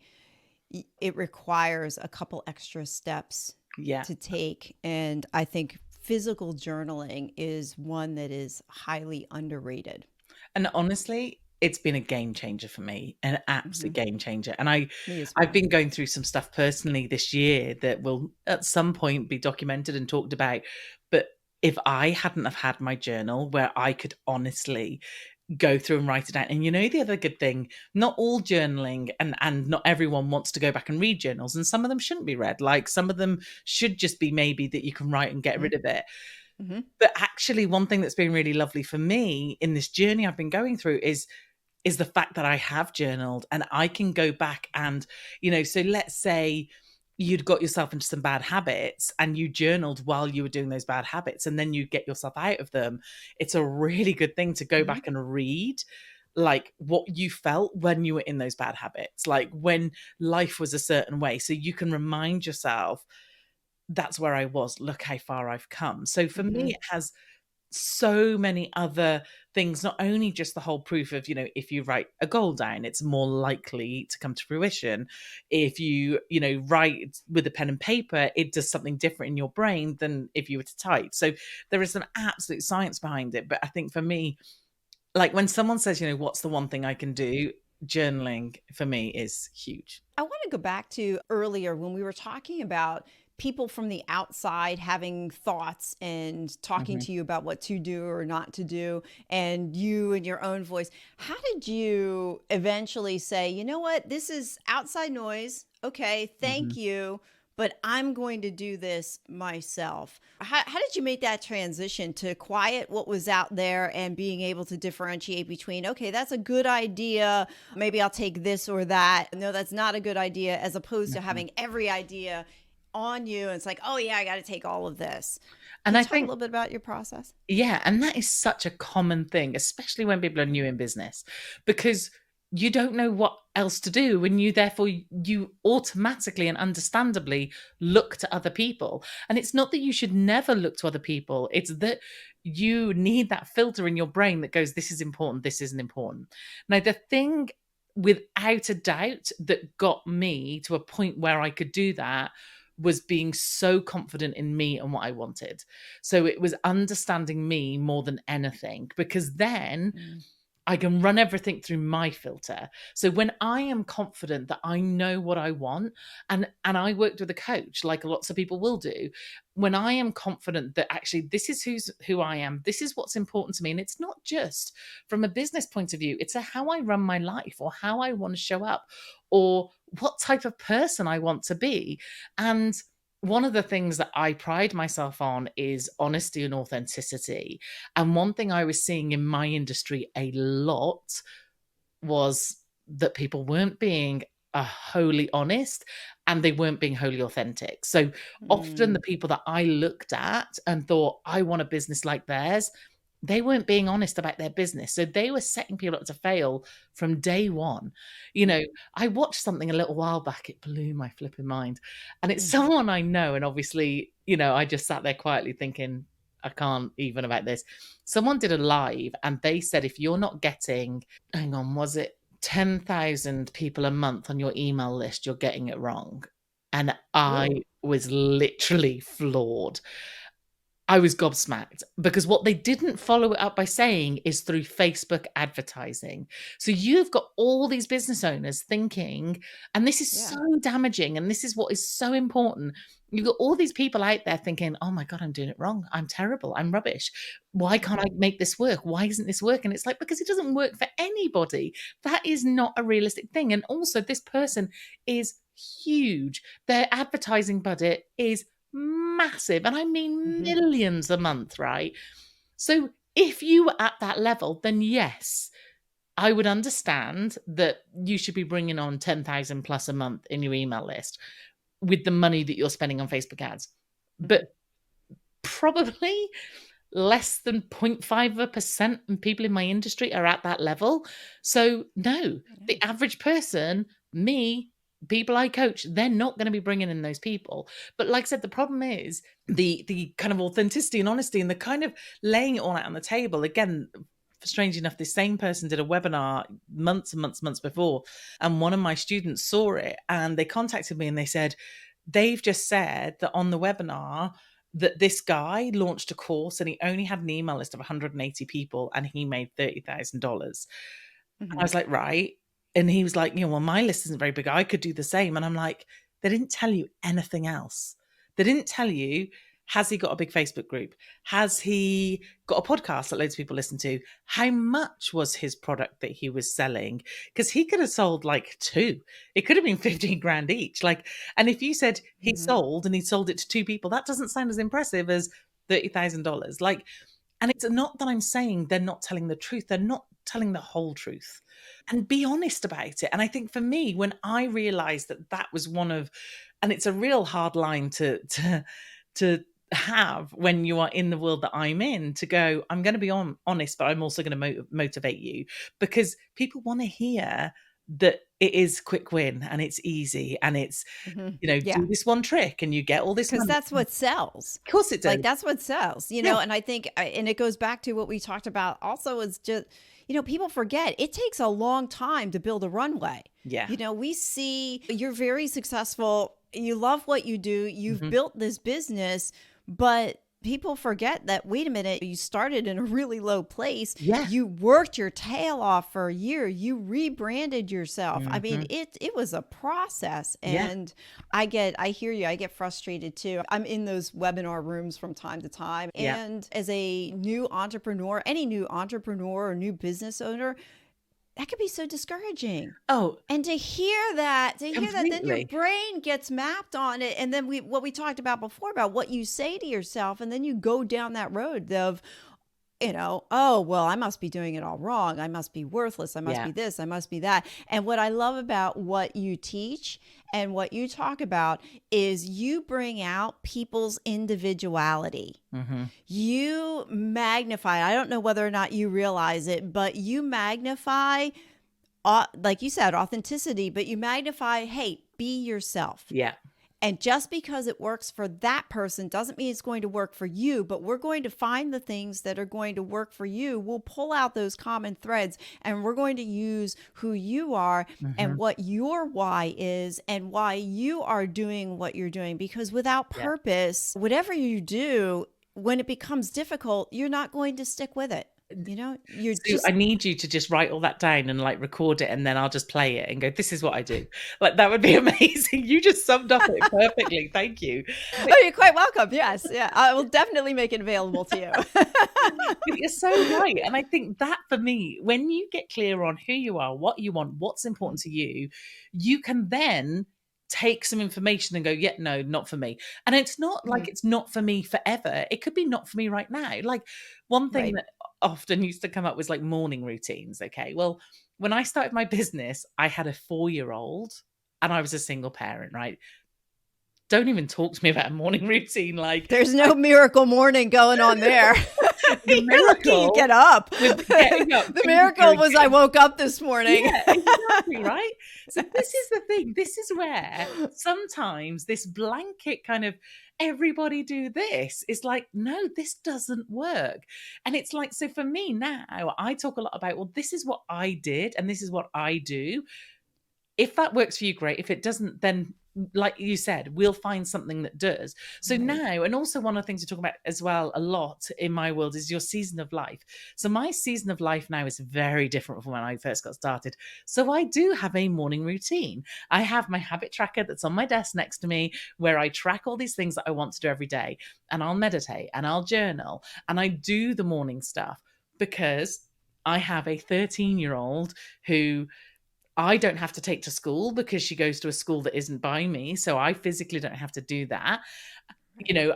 it requires a couple extra steps Yeah. to take. And I think physical journaling is one that is highly underrated. And honestly, it's been a game changer for me, an Hmm. absolute game changer. And Me as I've well. been going through some stuff personally this year that will at some point be documented and talked about. But if I hadn't have had my journal where I could honestly go through and write it down. And the other good thing, not all journaling and not everyone wants to go back and read journals, and some of them shouldn't be read. Like some of them should just be maybe that you can write and get rid of it. Hmm. But actually one thing that's been really lovely for me in this journey I've been going through is the fact that I have journaled and I can go back and, so let's say you'd got yourself into some bad habits and you journaled while you were doing those bad habits and then you get yourself out of them. It's a really good thing to go Hmm. back and read like what you felt when you were in those bad habits, like when life was a certain way. So you can remind yourself, that's where I was. Look how far I've come. So for Hmm. me, it has so many other things, not only just the whole proof of, if you write a goal down, it's more likely to come to fruition. If you write with a pen and paper, it does something different in your brain than if you were to type. So there is some absolute science behind it. But I think for me, like when someone says, what's the one thing I can do? Journaling for me is huge. I want to go back to earlier when we were talking about people from the outside having thoughts and talking Mhm. to you about what to do or not to do, and you in your own voice. How did you eventually say, you know what, this is outside noise? Okay, thank Mhm. you, but I'm going to do this myself. How did you make that transition to quiet what was out there and being able to differentiate between, okay, that's a good idea, maybe I'll take this or that. No, that's not a good idea, as opposed to Mhm. having every idea on you. And it's like, oh, yeah, I got to take all of this. Can And you I talk a think little bit about your process? Yeah, and that is such a common thing, especially when people are new in business, because you don't know what else to do, and you automatically and understandably look to other people. And it's not that you should never look to other people, it's that you need that filter in your brain that goes, this is important, this isn't important. Now, the thing without a doubt that got me to a point where I could do that was being so confident in me and what I wanted. So it was understanding me more than anything, because then Mm. I can run everything through my filter. So when I am confident that I know what I want, and I worked with a coach, like lots of people will do, when I am confident that actually this is who I am, this is what's important to me, and it's not just from a business point of view, it's a how I run my life or how I want to show up or what type of person I want to be. And one of the things that I pride myself on is honesty and authenticity. And one thing I was seeing in my industry a lot was that people weren't being wholly honest and they weren't being wholly authentic. So often the Mm. people that I looked at and thought, I want a business like theirs, they weren't being honest about their business. So they were setting people up to fail from day one. You know, I watched something a little while back, it blew my flipping mind. And it's Mm. someone I know. And obviously, I just sat there quietly thinking, I can't even about this. Someone did a live and they said, if you're not getting, hang on, was it 10,000 people a month on your email list, you're getting it wrong. And I Ooh. was literally floored. I was gobsmacked because what they didn't follow it up by saying is through Facebook advertising. So you've got all these business owners thinking, and this is so Yeah. damaging, and this is what is so important. You've got all these people out there thinking, oh my God, I'm doing it wrong. I'm terrible. I'm rubbish. Why can't I Hmm. make this work? Why isn't this working? It's like, because it doesn't work for anybody. That is not a realistic thing. And also, this person is huge. Their advertising budget is massive, and I mean Hmm. millions a month, right? So if you were at that level, then yes, I would understand that you should be bringing on 10,000 plus a month in your email list with the money that you're spending on Facebook ads. Hmm. But probably less than 0.5% of people in my industry are at that level. So no, Yeah. the average person, me, people I coach, they're not going to be bringing in those people. But like I said, the problem is the kind of authenticity and honesty and the kind of laying it all out on the table. Again, strange enough, this same person did a webinar months and months before, and one of my students saw it and they contacted me and they said, they've just said that on the webinar that this guy launched a course and he only had an email list of 180 people and he made $30,000. I was like, right. And he was like, well, my list isn't very big. I could do the same. And I'm like, they didn't tell you anything else. They didn't tell you, has he got a big Facebook group? Has he got a podcast that loads of people listen to? How much was his product that he was selling? Because he could have sold like 2. It could have been 15 grand each. Like, and if you said he sold and he sold it to 2 people, that doesn't sound as impressive as $30,000. Like, and it's not that I'm saying they're not telling the truth. They're not telling the whole truth, and be honest about it. And I think for me, when I realized that that was one of, and it's a real hard line to have when you are in the world that I'm in, to go, I'm going to be honest, but I'm also going to motivate you, because people want to hear that it is quick win and it's easy and it's, do this one trick and you get all this money. Because that's what sells. Of course it does. Like, that's what sells, you know, and I think, and it goes back to what we talked about also, is just, people forget it takes a long time to build a runway. Yeah. We see you're very successful. You love what you do. You've built this business, but people forget that, wait a minute, you started in a really low place. Yeah. You worked your tail off for a year. You rebranded yourself. I mean, it was a process. And I hear you. I get frustrated too. I'm in those webinar rooms from time to time. And as a new entrepreneur, any new entrepreneur or new business owner, that could be so discouraging. Oh, and to hear that, then your completely. brain gets mapped on it. And then what we talked about before, about what you say to yourself, and then you go down that road of, oh, well, I must be doing it all wrong. I must be worthless. I must be this. I must be that. And what I love about what you teach and what you talk about is you bring out people's individuality. You magnify, I don't know whether or not you realize it, but you magnify, like you said, authenticity, but you magnify, hey, be yourself. Yeah. And just because it works for that person doesn't mean it's going to work for you, but we're going to find the things that are going to work for you. We'll pull out those common threads, and we're going to use who you are and what your why is and why you are doing what you're doing. Because without purpose, whatever you do, when it becomes difficult, you're not going to stick with it. I need you to just write all that down and like record it, and then I'll just play it and go, this is what I do. Like, that would be amazing. You just summed up it perfectly. Thank you. Oh, you're quite welcome. Yes. Yeah. I will definitely make it available to you. You're so right. And I think that for me, when you get clear on who you are, what you want, what's important to you, you can then take some information and go, yeah, no, not for me. And it's not like it's not for me forever. It could be not for me right now. Like, one thing that often used to come up was like morning routines. Okay. Well, when I started my business, I had a 4-year-old and I was a single parent, right? Don't even talk to me about a morning routine. Like, there's no miracle morning going on there. The miracle, you get up. The miracle was I woke up this morning. Yeah, exactly, right? So this is the thing. This is where sometimes this blanket kind of everybody do this is like, no, this doesn't work. And it's like, so for me now, I talk a lot about, well, this is what I did and this is what I do. If that works for you, great. If it doesn't, then like you said, we'll find something that does. So now, and also one of the things we talk about as well a lot in my world is your season of life. So my season of life now is very different from when I first got started. So I do have a morning routine. I have my habit tracker that's on my desk next to me, where I track all these things that I want to do every day. And I'll meditate and I'll journal and I do the morning stuff, because I have a 13-year-old who I don't have to take to school because she goes to a school that isn't by me. So I physically don't have to do that.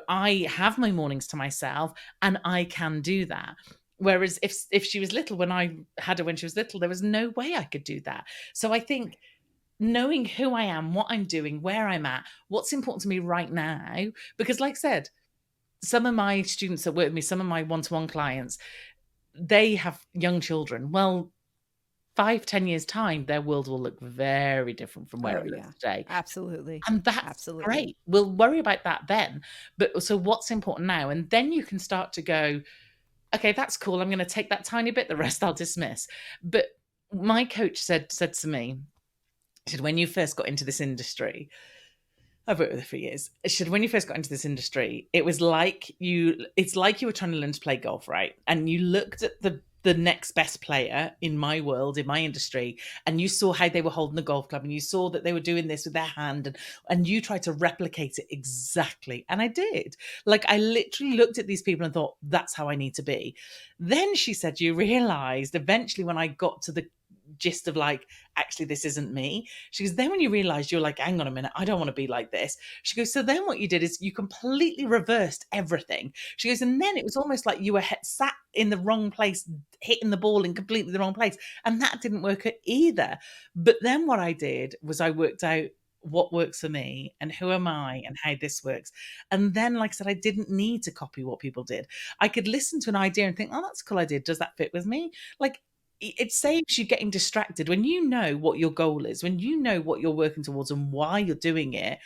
I have my mornings to myself and I can do that. Whereas if she was little, when I had her when she was little, there was no way I could do that. So I think knowing who I am, what I'm doing, where I'm at, what's important to me right now, because like I said, some of my students that work with me, some of my one-to-one clients, they have young children. Well, 5-10 years time, their world will look very different from where it looks today. Absolutely. And that's great. We'll worry about that then. But so what's important now? And then you can start to go, okay, that's cool. I'm going to take that tiny bit. The rest I'll dismiss. But my coach said to me, she said, when you first got into this industry, I've worked with her for years. She said, when you first got into this industry, it's like you were trying to learn to play golf, right? And you looked at the next best player in my world, in my industry, and you saw how they were holding the golf club, and you saw that they were doing this with their hand, and you tried to replicate it exactly. And I did. Like, I literally looked at these people and thought, that's how I need to be. Then she said, you realized eventually, when I got to the gist of like, actually, this isn't me. She goes, then when you realize, you're like, hang on a minute, I don't want to be like this. She goes, so then what you did is you completely reversed everything. She goes, and then it was almost like you were sat in the wrong place, hitting the ball in completely the wrong place. And that didn't work either. But then what I did was I worked out what works for me and who am I and how this works. And then, like I said, I didn't need to copy what people did. I could listen to an idea and think, oh, that's a cool idea. Does that fit with me? Like, it saves you getting distracted when you know what your goal is, when you know what you're working towards and why you're doing it.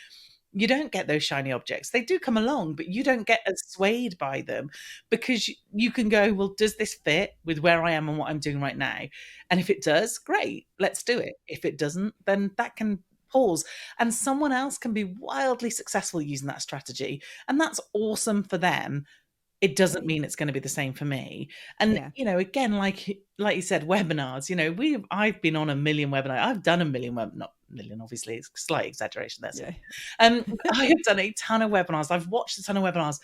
You don't get those shiny objects. They do come along, but you don't get as swayed by them, because you can go, well, does this fit with where I am and what I'm doing right now? And if it does, great, let's do it. If it doesn't, then that can pause, and someone else can be wildly successful using that strategy, and that's awesome for them. It doesn't Right. mean it's going to be the same for me. And, Yeah. again, like you said, webinars, I've been on a million webinars. I've done a million, not million, obviously, it's a slight exaggeration there. Yeah. I have done a ton of webinars. I've watched a ton of webinars.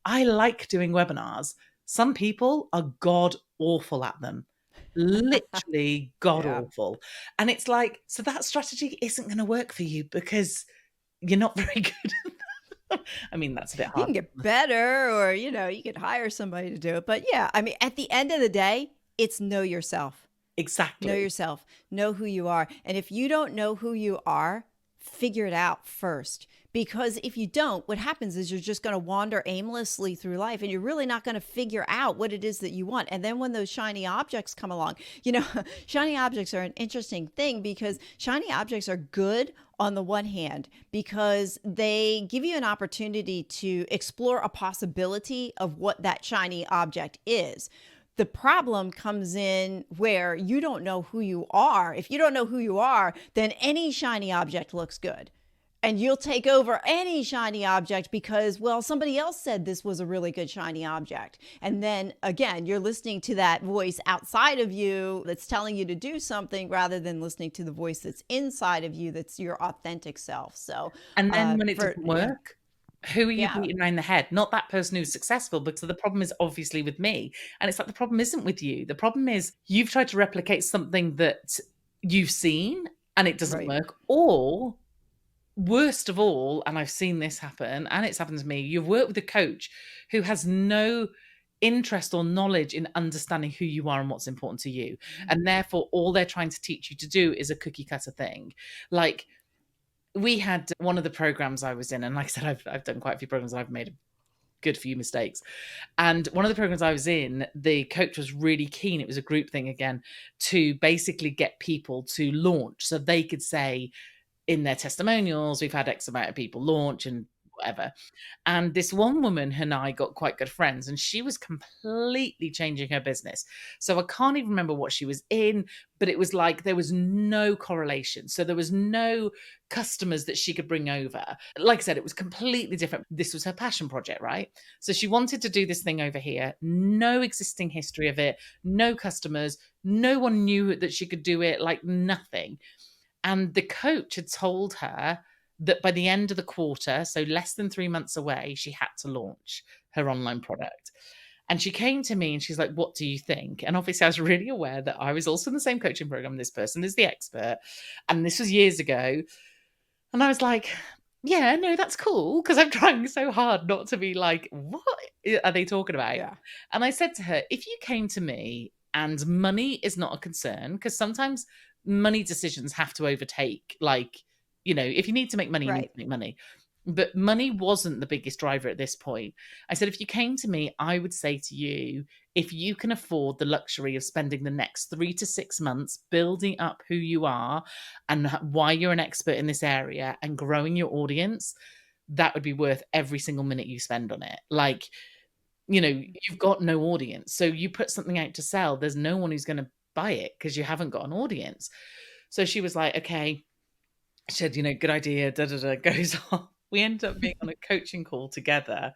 I like doing webinars. Some people are god awful at them. Literally god Yeah. awful. And it's like, so that strategy isn't going to work for you because you're not very good. I mean, that's a bit You hard. can get better, or, you can hire somebody to do it. But yeah, I mean, at the end of the day, it's know yourself. Know Exactly. yourself. Know who you are. And if you don't know who you are, figure it out first. Because if you don't, what happens is you're just going to wander aimlessly through life, and you're really not going to figure out what it is that you want. And then when those shiny objects come along, shiny objects are an interesting thing, because shiny objects are good on the one hand because they give you an opportunity to explore a possibility of what that shiny object is. The problem comes in where you don't know who you are. If you don't know who you are, then any shiny object looks good. And you'll take over any shiny object because, well, somebody else said this was a really good shiny object. And then again, you're listening to that voice outside of you that's telling you to do something, rather than listening to the voice that's inside of you, that's your authentic self. So, And then when it doesn't yeah, work, who are you yeah, beating around the head? Not that person who's successful, because the problem is obviously with me. And it's like, the problem isn't with you. The problem is you've tried to replicate something that you've seen and it doesn't right. work. Or worst of all, and I've seen this happen, and it's happened to me, you've worked with a coach who has no interest or knowledge in understanding who you are and what's important to you. And therefore, all they're trying to teach you to do is a cookie cutter thing. Like, we had one of the programs I was in, and like I said, I've done quite a few programs. I've made a good few mistakes. And one of the programs I was in, the coach was really keen. It was a group thing again, to basically get people to launch, so they could say in their testimonials, we've had X amount of people launch and whatever. And this one woman and I got quite good friends, and she was completely changing her business. So I can't even remember what she was in, but it was like there was no correlation. So there was no customers that she could bring over. Like I said, it was completely different. This was her passion project, right? So she wanted to do this thing over here, no existing history of it, no customers, no one knew that she could do it, like nothing. And the coach had told her that by the end of the quarter, so less than 3 months away, she had to launch her online product. And she came to me and she's like, what do you think? And obviously, I was really aware that I was also in the same coaching program. This person is the expert. And this was years ago. And I was like, yeah, no, that's cool. Because I'm trying so hard not to be like, what are they talking about? Yeah. And I said to her, if you came to me and money is not a concern, because sometimes money decisions have to overtake, like, if you need to make money, you need Right. to make money. But money wasn't the biggest driver at this point. I said, if you came to me, I would say to you, if you can afford the luxury of spending the next 3 to 6 months building up who you are and why you're an expert in this area and growing your audience, that would be worth every single minute you spend on it. Like, you've got no audience. So you put something out to sell, there's no one who's going to buy it because you haven't got an audience. So she was like, okay, she said, good idea, da da da, goes on. We end up being on a coaching call together.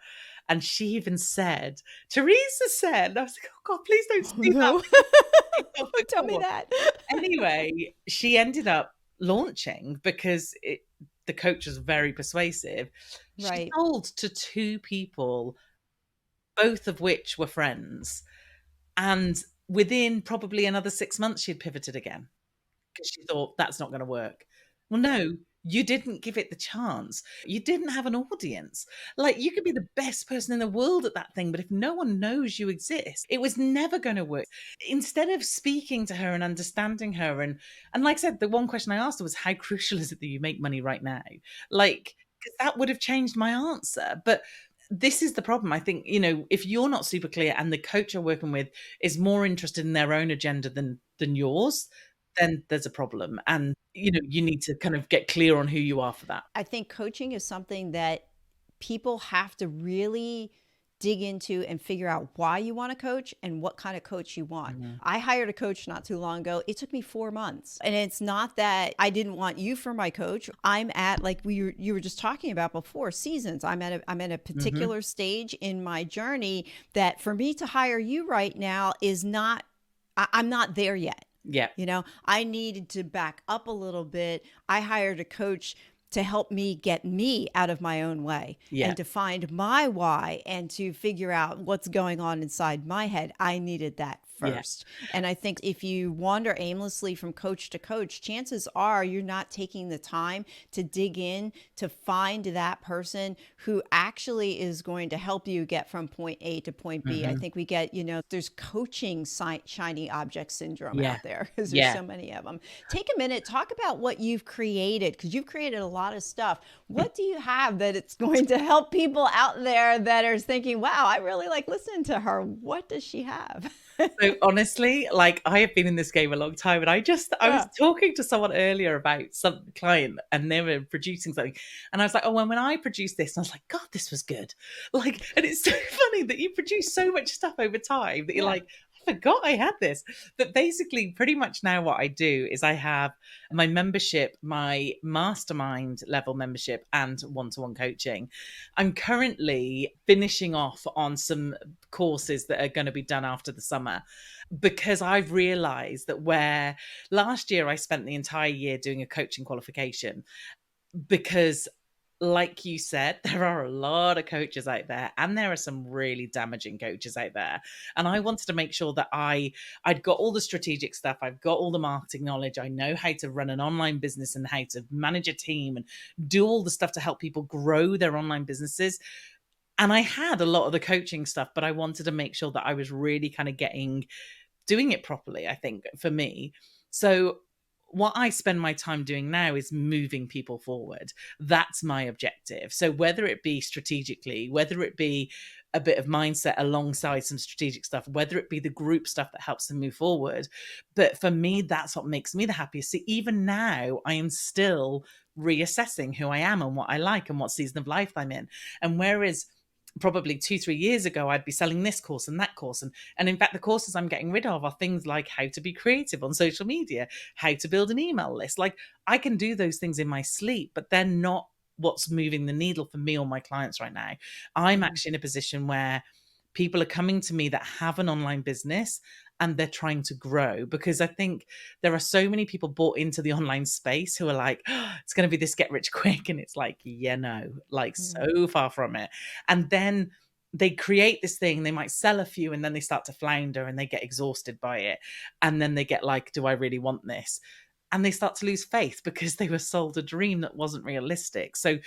And she even said, Teresa said, and I was like, oh God, please don't Oh, say no. that. Tell me that. Anyway, she ended up launching because the coach was very persuasive. She Right. sold to 2 people, both of which were friends. And within probably another 6 months, she had pivoted again because she thought that's not going to work. Well, no, you didn't give it the chance. You didn't have an audience. Like, you could be the best person in the world at that thing, but if no one knows you exist, it was never going to work. Instead of speaking to her and understanding her, and like I said, the one question I asked her was, how crucial is it that you make money right now? Like, because that would have changed my answer. But this is the problem. I think, if you're not super clear and the coach you're working with is more interested in their own agenda than yours, then there's a problem. And, you need to kind of get clear on who you are for that. I think coaching is something that people have to really dig into and figure out why you want to coach and what kind of coach you want. Mhm. I hired a coach not too long ago. It took me 4 months. And it's not that I didn't want you for my coach. I'm at, like you were just talking about before, seasons. I'm at a particular stage in my journey that for me to hire you right now is not, I'm not there yet. Yeah. I needed to back up a little bit. I hired a coach to help me get me out of my own way and to find my why and to figure out what's going on inside my head. I needed that first. And I think if you wander aimlessly from coach to coach, chances are you're not taking the time to dig in to find that person who actually is going to help you get from point A to point B. I think we get, there's coaching shiny object syndrome out there because there's so many of them. Take a minute, talk about what you've created, because you've created a lot of stuff. What do you have that it's going to help people out there that are thinking, wow, I really like listening to her. What does she have? So honestly, like, I have been in this game a long time, and I was talking to someone earlier about some client, and they were producing something, and I was like, oh, when I produced this, and I was like, God, this was good. Like, and it's so funny that you produce so much stuff over time that you're like, I forgot I had this. But basically, pretty much now what I do is I have my membership, my mastermind level membership, and one-to-one coaching. I'm currently finishing off on some courses that are going to be done after the summer, because I've realized that where last year I spent the entire year doing a coaching qualification, because like you said, there are a lot of coaches out there, and there are some really damaging coaches out there. And I wanted to make sure that I'd got all the strategic stuff. I've got all the marketing knowledge. I know how to run an online business and how to manage a team and do all the stuff to help people grow their online businesses. And I had a lot of the coaching stuff, but I wanted to make sure that I was really kind of doing it properly, I think, for me. So what I spend my time doing now is moving people forward. That's my objective. So whether it be strategically, whether it be a bit of mindset alongside some strategic stuff, whether it be the group stuff that helps them move forward. But for me, that's what makes me the happiest. See, even now, I am still reassessing who I am and what I like and what season of life I'm in. And whereas probably 2-3 years ago, I'd be selling this course and that course. And in fact, the courses I'm getting rid of are things like how to be creative on social media, how to build an email list. Like, I can do those things in my sleep, but they're not what's moving the needle for me or my clients right now. I'm actually in a position where people are coming to me that have an online business and they're trying to grow, because I think there are so many people bought into the online space who are like, oh, it's going to be this get rich quick. And it's like, yeah, no, like so far from it. And then they create this thing, they might sell a few, and then they start to flounder and they get exhausted by it. And then they get like, do I really want this? And they start to lose faith because they were sold a dream that wasn't realistic. So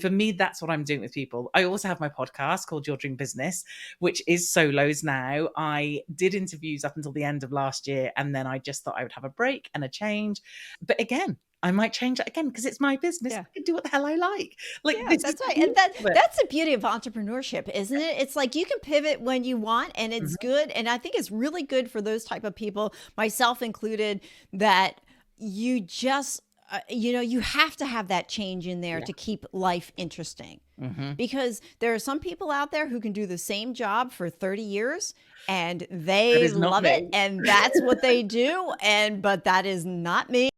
for me, that's what I'm doing with people. I also have my podcast called Your Dream Business, which is solos now. I did interviews up until the end of last year, and then I just thought I would have a break and a change. But again, I might change that again because it's my business. I can do what the hell I like. Like, yeah, that's right. And that's the beauty of entrepreneurship, isn't it? It's like you can pivot when you want, and it's good. And I think it's really good for those type of people, myself included, that you just you have to have that change in there Yeah. to keep life interesting. Mm-hmm. Because there are some people out there who can do the same job for 30 years and That they is not love it me. and that's what they do. But that is not me.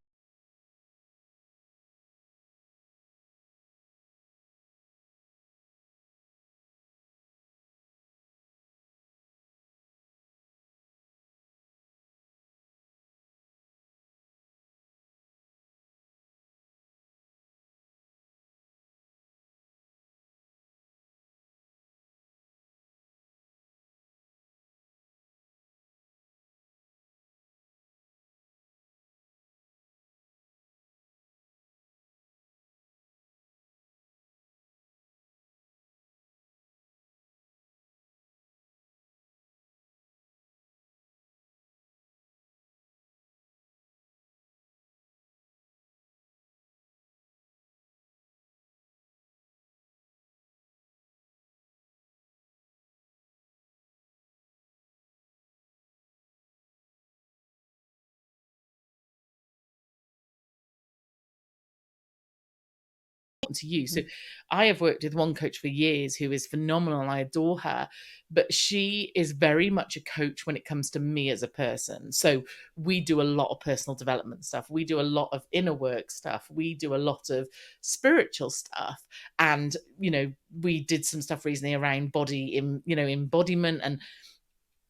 To you. So I have worked with one coach for years who is phenomenal and I adore her, but she is very much a coach when it comes to me as a person. So we do a lot of personal development stuff. We do a lot of inner work stuff. We do a lot of spiritual stuff. And, we did some stuff recently around embodiment. And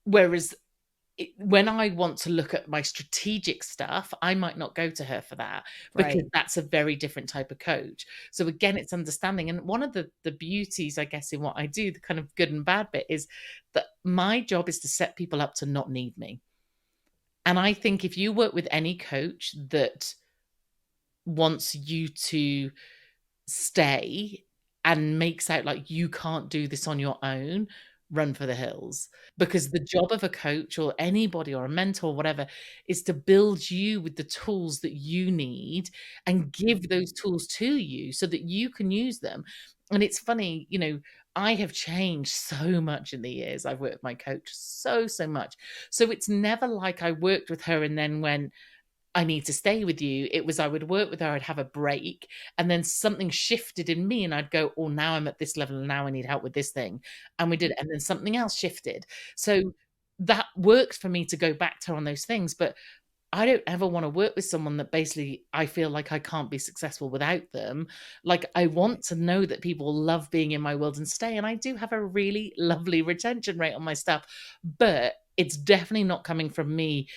whereas when I want to look at my strategic stuff, I might not go to her for that because Right. that's a very different type of coach. So again, it's understanding. And one of the beauties, I guess, in what I do, the kind of good and bad bit is that my job is to set people up to not need me. And I think if you work with any coach that wants you to stay and makes out like you can't do this on your own, run for the hills. Because the job of a coach or anybody or a mentor, whatever, is to build you with the tools that you need and give those tools to you so that you can use them. And it's funny, I have changed so much in the years I've worked with my coach, so, so much. So it's never like I worked with her and then went, I need to stay with you. It was I would work with her, I'd have a break, and then something shifted in me, and I'd go, oh, now I'm at this level, and now I need help with this thing. And we did it, and then something else shifted. So that worked for me to go back to her on those things. But I don't ever want to work with someone that basically I feel like I can't be successful without them. Like I want to know that people love being in my world and stay. And I do have a really lovely retention rate on my stuff, but it's definitely not coming from me.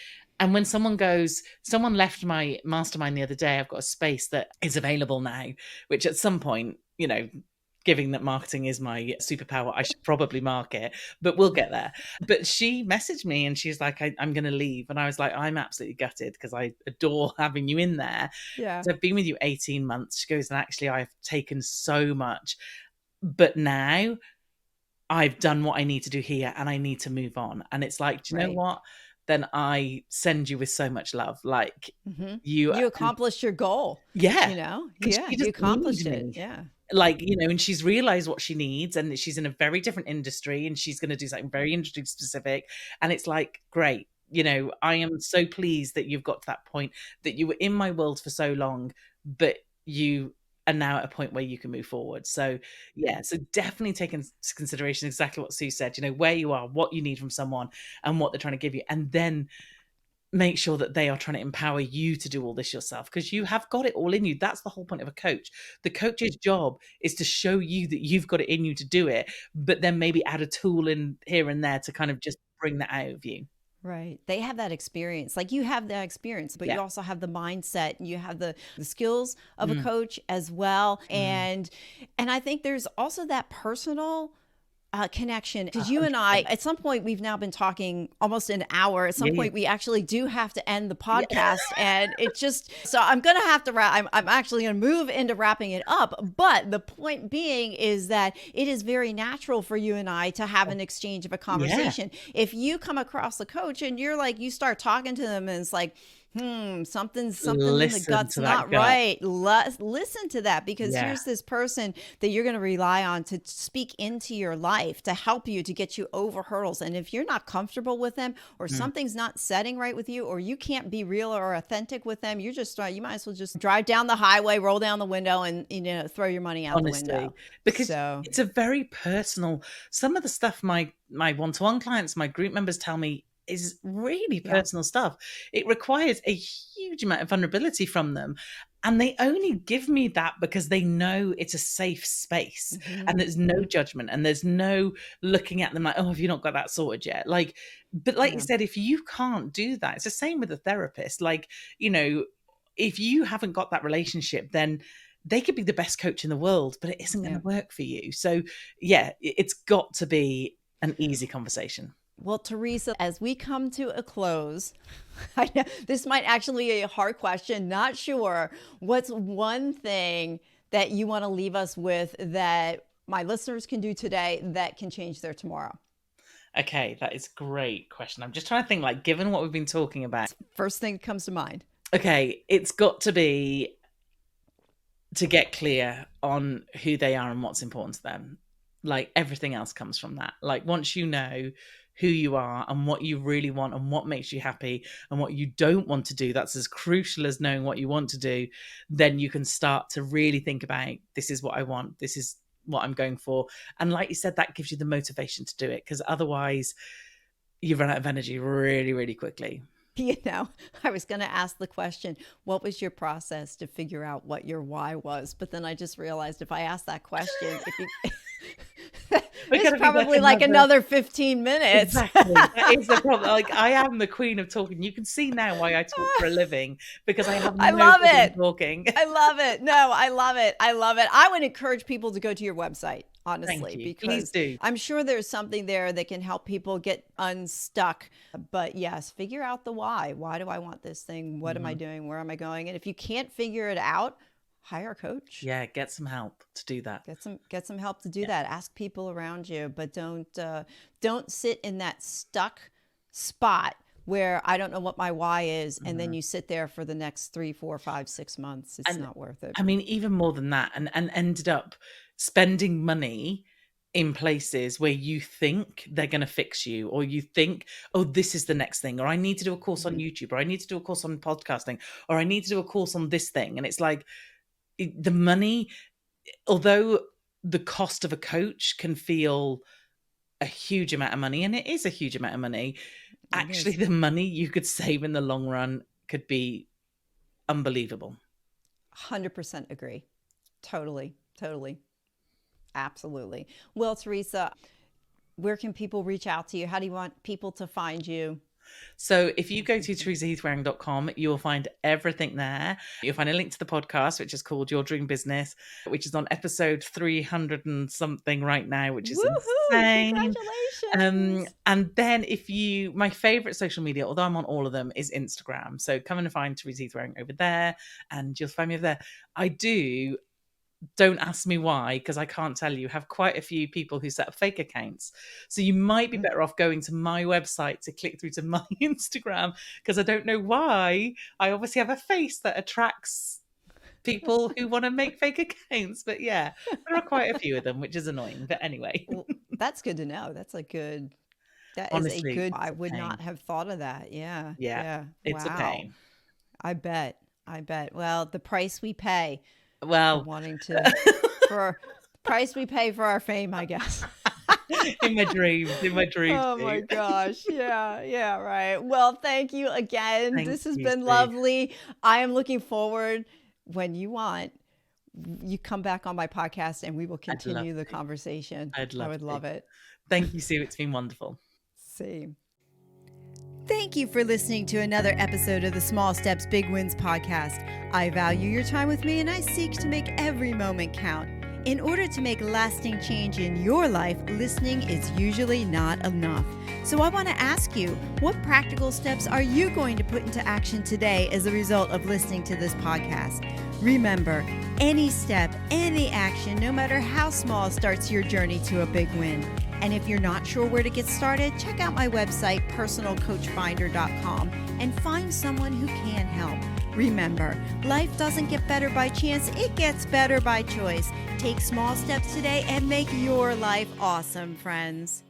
And when someone left my mastermind the other day, I've got a space that is available now, which at some point, given that marketing is my superpower, I should probably market, but we'll get there. But she messaged me and she's like, I'm going to leave. And I was like, I'm absolutely gutted because I adore having you in there. Yeah. So I've been with you 18 months. She goes, and actually I've taken so much, but now I've done what I need to do here and I need to move on. And it's like, do you know what? Then I send you with so much love. Like You accomplished your goal. yeah. Yeah, She you doesn't accomplished need it. me. Yeah. Like, and she's realized what she needs and she's in a very different industry and she's going to do something very industry specific. And it's like, great. I am so pleased that you've got to that point, that you were in my world for so long, but you are now at a point where you can move forward. So yeah, so definitely take into consideration exactly what Sue said, where you are, what you need from someone and what they're trying to give you. And then make sure that they are trying to empower you to do all this yourself because you have got it all in you. That's the whole point of a coach. The coach's job is to show you that you've got it in you to do it, but then maybe add a tool in here and there to kind of just bring that out of you. Right. They have that experience. Like you have that experience, but Yeah. you also have the mindset and you have the skills of a Mm. coach as well. And I think there's also that personal connection because you and I, 100%. at some point, we've now been talking almost an hour. At some Yeah. point, we actually do have to end the Yeah. podcast, and it's just so I'm going to have to wrap. I'm actually going to move into wrapping it up. But the point being is that it is very natural for you and I to have an exchange of a conversation. If you come across a coach and you're like, you start talking to them, and it's like, something's in the gut's not right. Listen to that, because here's this person that you're going to rely on to speak into your life, to help you, to get you over hurdles. And if you're not comfortable with them, or something's not setting right with you, or you can't be real or authentic with them, you might as well just drive down the highway, roll down the window, and throw your money out the window. Because it's a very personal. Some of the stuff my one-to-one clients, my group members tell me is really personal stuff. It requires a huge amount of vulnerability from them. And they only give me that because they know it's a safe space, and there's no judgment, and there's no looking at them like, oh, have you not got that sorted yet? But you said, if you can't do that, it's the same with a therapist. If you haven't got that relationship, then they could be the best coach in the world, but it isn't going to work for you. So it's got to be an easy conversation. Well, Teresa, as we come to a close, I know this might actually be a hard question, not sure. What's one thing that you want to leave us with that my listeners can do today that can change their tomorrow? Okay, that is a great question. I'm just trying to think, given what we've been talking about. First thing that comes to mind. Okay, it's got to be to get clear on who they are and what's important to them. Everything else comes from that. Once you know who you are and what you really want and what makes you happy and what you don't want to do, that's as crucial as knowing what you want to do. Then you can start to really think about, this is what I want, this is what I'm going for. And like you said, that gives you the motivation to do it, because otherwise you run out of energy really, really quickly. I was going to ask the question, what was your process to figure out what your why was? But then I just realized, if I ask that question, it's probably another 15 minutes. Exactly. That is the problem. I am the queen of talking. You can see now why I talk for a living, because I have no problem talking. I love it. No, I love it. I love it. I would encourage people to go to your website, honestly, because please do. I'm sure there's something there that can help people get unstuck. But yes, figure out the why. Why do I want this thing? What am I doing? Where am I going? And if you can't figure it out, hire a coach. Yeah, get some help to do that. Get some help to do that. Ask people around you, but don't sit in that stuck spot where I don't know what my why is, and then you sit there for the next 3, 4, 5, 6 months. It's not worth it. I mean, even more than that, and ended up spending money in places where you think they're going to fix you, or you think, oh, this is the next thing, or I need to do a course on YouTube, or I need to do a course on podcasting, or I need to do a course on this thing. And it's the money, although the cost of a coach can feel a huge amount of money, and it is a huge amount of money, actually the money you could save in the long run could be unbelievable. 100% agree. Totally. Absolutely. Well, Teresa, where can people reach out to you? How do you want people to find you? So if you go to teresaheathwearing.com, you will find everything there. You'll find a link to the podcast, which is called Your Dream Business, which is on episode 300 and something right now, which is insane. Congratulations. And then my favorite social media, although I'm on all of them, is Instagram. So come and find Teresa Heath-Wearing over there, and you'll find me over there. Don't ask me why, because I can't tell you. Have quite a few people who set up fake accounts. So you might be better off going to my website to click through to my Instagram, because I don't know why. I obviously have a face that attracts people who want to make fake accounts. But yeah, there are quite a few of them, which is annoying. But anyway. Well, that's good to know. That's good. Honestly, is a good. I would not have thought of that. Yeah. It's a pain. I bet. Well, the price we pay. Well, for price we pay for our fame, I guess. in my dreams. Oh my gosh. Yeah, right. Well, thank you again. This has been lovely. I am looking forward, when you want, you come back on my podcast and we will continue the conversation. I would love it. Thank you, Sue. It's been wonderful. Same. Thank you for listening to another episode of the Small Steps, Big Wins podcast. I value your time with me, and I seek to make every moment count. In order to make lasting change in your life, listening is usually not enough. So I want to ask you, what practical steps are you going to put into action today as a result of listening to this podcast? Remember, any step, any action, no matter how small, starts your journey to a big win. And if you're not sure where to get started, check out my website, personalcoachfinder.com, and find someone who can help. Remember, life doesn't get better by chance, it gets better by choice. Take small steps today and make your life awesome, friends.